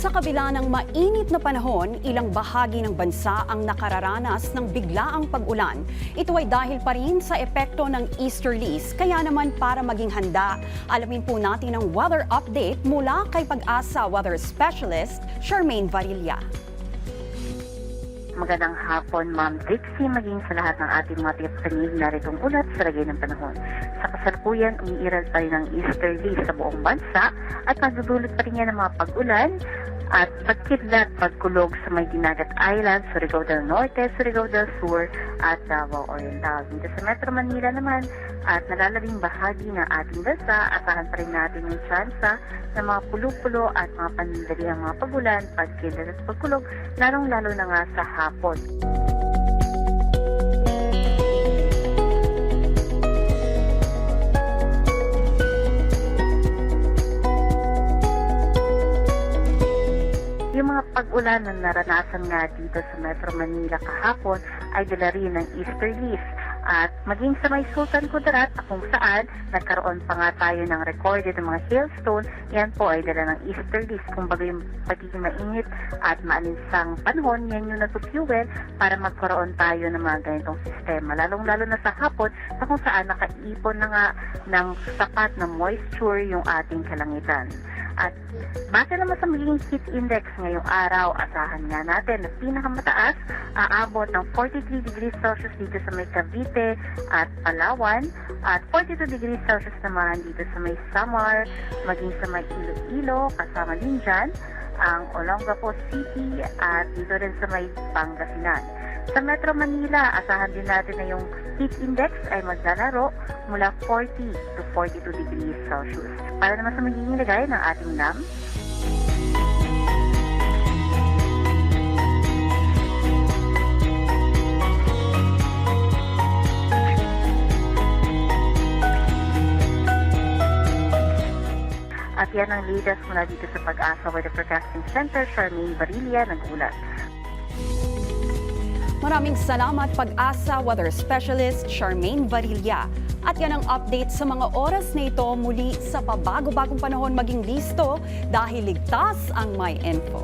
Sa kabila ng mainit na panahon, ilang bahagi ng bansa ang nakararanas ng biglaang pag-ulan. Ito ay dahil pa rin sa epekto ng easterlies. Kaya naman para maging handa, alamin po natin ang weather update mula kay Pag-asa Weather Specialist, Charmaine Varilla. Magandang hapon, Ma'am Trixie, maging sa lahat ng ating mga tipanig na ritong ulat sa lagay ng panahon. Sa kasalukuyan, umiiral pa rin ang easterly sa buong bansa at magdudulot pa rin yan ng mga pag-ulan at pagkidlat, pagkulog sa may Dinagat Island, Surigao del Norte, Surigao del Sur at Davao Oriental. Dito sa Metro Manila naman at nalalabing bahagi ng ating bansa, asahan pa rin natin yung tsansa ng mga pulo-pulo at mga panandaliang mga pagulan, pagkidlat at pagkulog, lalong-lalo na nga sa hapon. Yung mga pag-ulan na naranasan nga dito sa Metro Manila kahapon ay dala rin ng easterlies. At maging sa may Sultan Kudarat kung saan nagkaroon pa nga tayo ng recorded ng mga hailstone, yan po ay dala ng easterlies. Kung baga yung pagiging mainit at maalinsang panahon, yan yung natufuel para magkaroon tayo ng mga ganitong sistema. Lalong-lalo na sa hapon na kung saan nakaipon na nga ng sapat na moisture yung ating kalangitan. At base naman sa magiging heat index ngayong araw, asahan nga natin na pinakamataas, aabot ng 43 degrees Celsius dito sa may Cavite at Palawan at 42 degrees Celsius naman dito sa may Samar, maging sa may Iloilo, kasama din dyan ang Olongapo City at dito rin sa may Pangasinan. Sa Metro Manila, asahan din natin na yung heat index ay maglalaro mula 40 to 42 degrees Celsius. Para naman sa magiging lagay ng ating dam, at yan ang latest mula dito sa Pag-asa Weather Forecasting Center, Charmaine Varilla, nag-ulat. Maraming salamat Pag-asa Weather Specialist Charmaine Varilla. At yan ang update sa mga oras na ito muli sa pabago-bagong panahon maging listo dahil ligtas ang may info.